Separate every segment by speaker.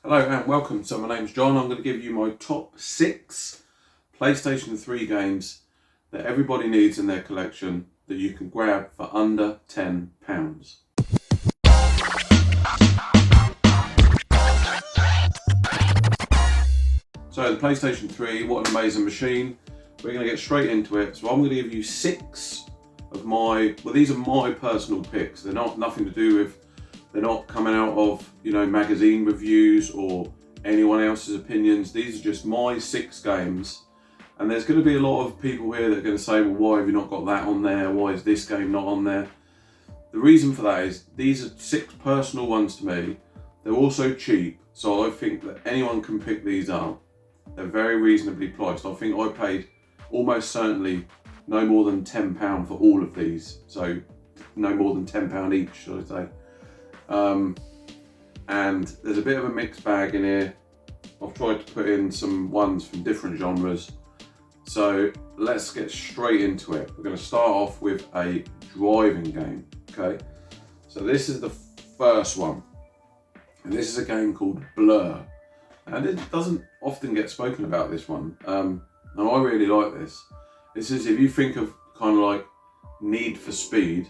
Speaker 1: Hello and welcome. So my name's John. I'm going to give you my top 6 PlayStation 3 games that everybody needs in their collection that you can grab for under £10. So the PlayStation 3, what an amazing machine. We're going to get straight into it. So I'm going to give you 6 of my, well, these are my personal picks. They're not nothing to do with, they're not coming out of, magazine reviews or anyone else's opinions. These are just my 6 games. And there's going to be a lot of people here that are going to say, well, why have you not got that on there? Why is this game not on there? The reason for that is these are 6 personal ones to me. They're also cheap, so I think that anyone can pick these up. They're very reasonably priced. I think I paid almost certainly no more than £10 for all of these. So no more than £10 each, should I say. And there's a bit of a mixed bag in here. I've tried to put in some ones from different genres. So let's get straight into it. We're going to start off with a driving game, okay? So this is the first one. And this is a game called Blur. And it doesn't often get spoken about, this one. And I really like this. This is, if you think of kind of like Need for Speed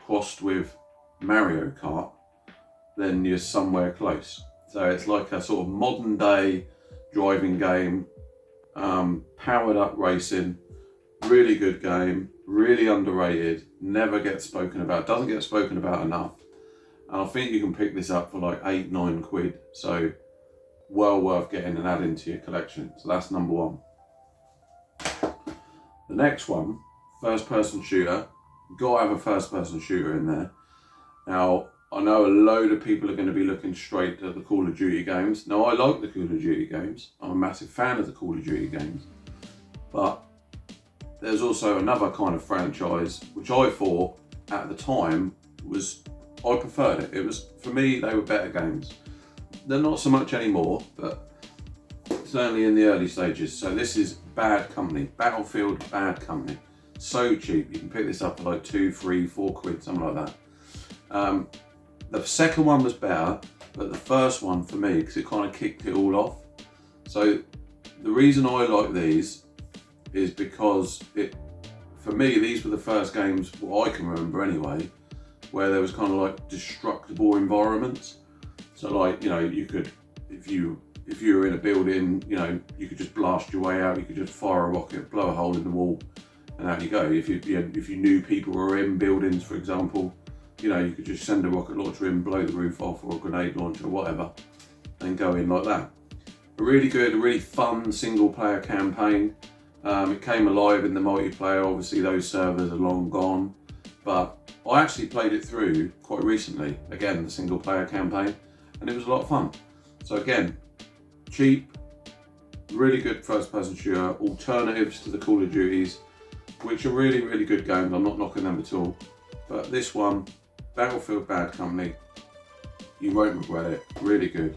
Speaker 1: crossed with Mario Kart, then you're somewhere close. So it's like a sort of modern day driving game, powered up racing, really good game, really underrated, never gets spoken about, doesn't get spoken about enough. And I think you can pick this up for like £8-9. So well worth getting and adding to your collection. So that's number 1. The next one, first person shooter. Gotta have a first person shooter in there. Now, I know a load of people are going to be looking straight at the Call of Duty games. Now, I like the Call of Duty games. I'm a massive fan of the Call of Duty games. But there's also another kind of franchise, which I thought at the time was, I preferred it. It was, for me, they were better games. They're not so much anymore, but certainly in the early stages. So this is Bad Company, Battlefield Bad Company. So cheap, you can pick this up for like £2, £3, £4, something like that. The second one was better, but the first one for me, because it kind of kicked it all off. So the reason I like these is because for me, these were the first games, what I can remember anyway, where there was kind of like destructible environments. So like, you could, if you were in a building, you could just blast your way out, you could just fire a rocket, blow a hole in the wall, and out you go. If you knew people were in buildings, for example, you could just send a rocket launcher in, blow the roof off, or a grenade launcher, or whatever, and go in like that. A really good, a really fun single player campaign. It came alive in the multiplayer. Obviously those servers are long gone, but I actually played it through quite recently, again, the single player campaign, and it was a lot of fun. So again, cheap, really good first person shooter, alternatives to the Call of Duties, which are really, really good games. I'm not knocking them at all. But this one, Battlefield Bad Company, you won't regret it, really good.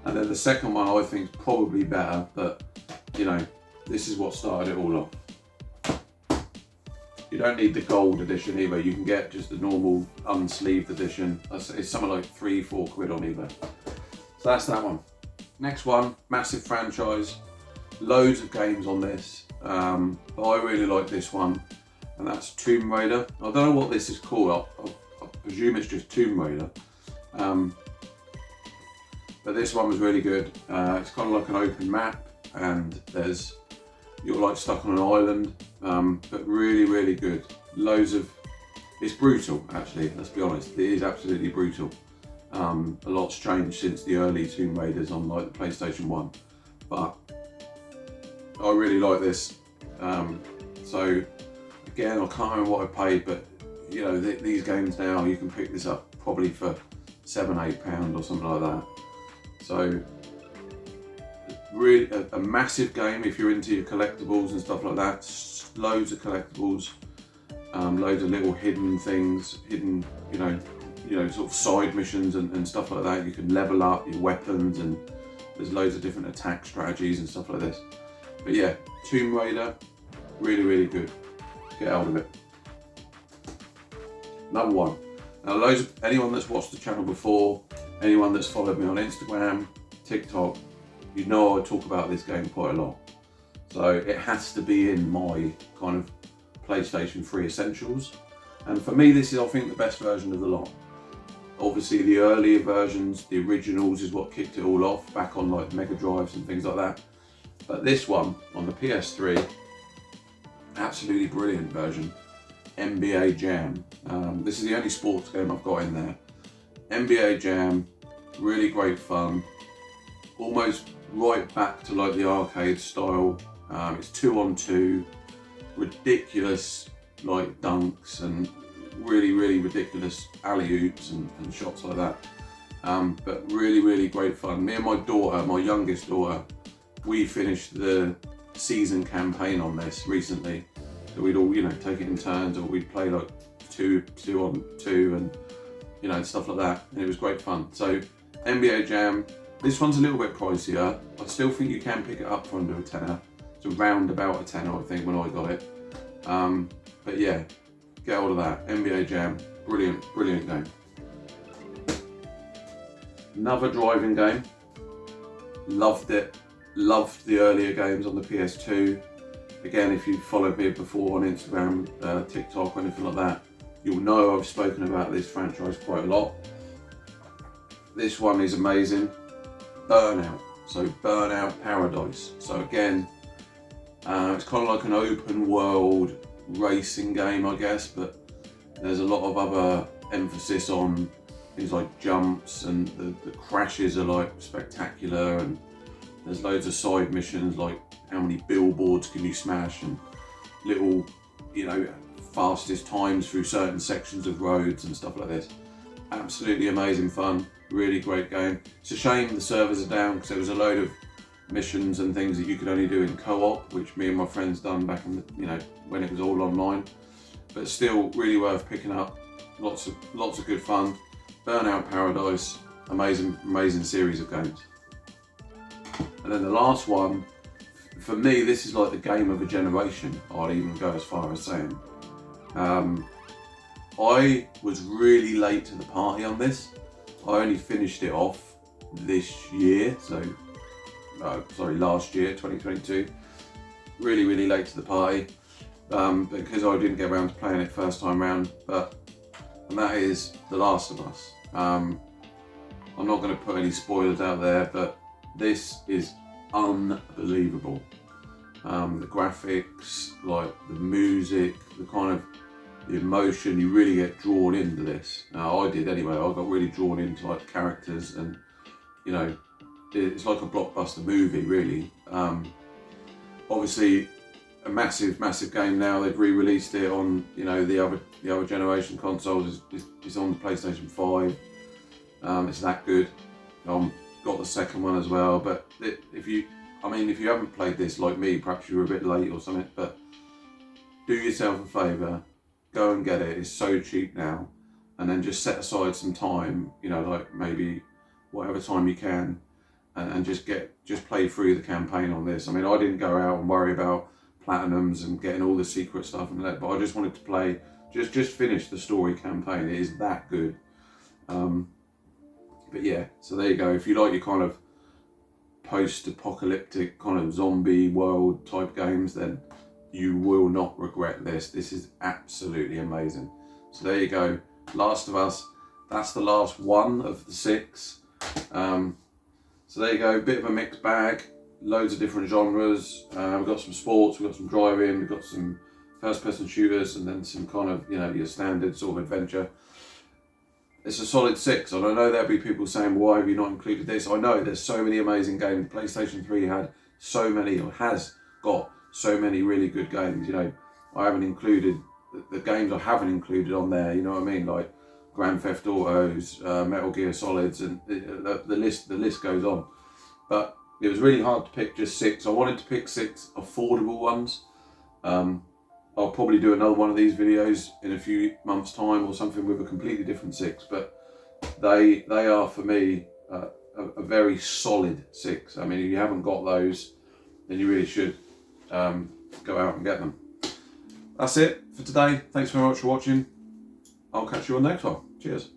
Speaker 1: And then the second one I think is probably better, but this is what started it all off. You don't need the gold edition either, you can get just the normal unsleeved edition. It's something like £3, £4 on eBay. So that's that one. Next one, massive franchise, loads of games on this, but I really like this one, and that's Tomb Raider. I don't know what this is called, I presume it's just Tomb Raider, but this one was really good. It's kind of like an open map, and you're like stuck on an island, but really, really good. It's brutal actually, let's be honest, it is absolutely brutal. A lot's changed since the early Tomb Raiders on like the PlayStation 1, but I really like this. So again, I can't remember what I paid, but these games now, you can pick this up probably for £7-8 or something like that. So really a massive game if you're into your collectibles and stuff like that. Loads of collectibles, loads of little hidden things, sort of side missions and stuff like that. You can level up your weapons, and there's loads of different attack strategies and stuff like this. But yeah, Tomb Raider, really, really good. Get out of it. Number 1. Now anyone that's watched the channel before, anyone that's followed me on Instagram, TikTok, you know I talk about this game quite a lot. So it has to be in my kind of PlayStation 3 Essentials. And for me, this is, I think, the best version of the lot. Obviously, the earlier versions, the originals, is what kicked it all off, back on like Mega Drives and things like that. But this one, on the PS3, absolutely brilliant version. NBA Jam. This is the only sports game I've got in there. NBA Jam, really great fun. Almost right back to like the arcade style. It's 2-on-2, ridiculous like dunks and really ridiculous alley-oops and shots like that. But really great fun. Me and my daughter, my youngest daughter, we finished the season campaign on this recently. So we'd all, take it in turns, or we'd play like two on two and stuff like that. And it was great fun. So NBA Jam, this one's a little bit pricier. I still think you can pick it up for under a tenner. It's around about a tenner, I think, when I got it. But yeah, get hold of that. NBA Jam, brilliant game. Another driving game. Loved it. Loved the earlier games on the PS2. Again, if you've followed me before on Instagram, TikTok, or anything like that, you'll know I've spoken about this franchise quite a lot. This one is amazing. Burnout. So Burnout Paradise. So again, it's kind of like an open world racing game, I guess, but there's a lot of other emphasis on things like jumps, and the crashes are like spectacular, and there's loads of side missions like how many billboards can you smash, and little, fastest times through certain sections of roads and stuff like this. Absolutely amazing fun, really great game. It's a shame the servers are down, because there was a load of missions and things that you could only do in co-op, which me and my friends done back in the, when it was all online. But still really worth picking up. Lots of good fun. Burnout Paradise, amazing series of games. And then the last one, for me, this is like the game of a generation. I'd even go as far as saying. I was really late to the party on this. I only finished it off this year, last year, 2022. Really late to the party, because I didn't get around to playing it first time round. And that is The Last of Us. I'm not going to put any spoilers out there, but this is unbelievable. The graphics, like the music, the emotion, you really get drawn into this. I did anyway. I got really drawn into like the characters, and it's like a blockbuster movie, really. Obviously, a massive game now. They've re-released it on the other generation consoles. It's on the PlayStation 5. It's that good. Got the second one as well. But if you haven't played this like me, perhaps you were a bit late or something. But do yourself a favour, go and get it. It's so cheap now, and then just set aside some time. Like maybe whatever time you can. And just play through the campaign on this. I didn't go out and worry about platinums and getting all the secret stuff and that, but I just wanted to play, just finish the story campaign. It is that good. But yeah, so there you go. If you like your kind of post-apocalyptic kind of zombie world type games, then you will not regret this. This is absolutely amazing. So there you go. Last of Us. That's the last one of the 6. So there you go, bit of a mixed bag, loads of different genres. We've got some sports, we've got some driving, we've got some first-person shooters, and then some kind of, your standard sort of adventure. It's a solid 6, and I know there'll be people saying, why have you not included this? I know there's so many amazing games. PlayStation 3 had so many, or has got so many really good games. I haven't included, the games I haven't included on there, you know what I mean? Like Grand Theft Autos, Metal Gear Solids, and the list goes on. But it was really hard to pick just 6. I wanted to pick 6 affordable ones. I'll probably do another one of these videos in a few months' time or something with a completely different 6. But they are for me a very solid 6. If you haven't got those, then you really should go out and get them. That's it for today. Thanks very much for watching. I'll catch you on the next one. Cheers.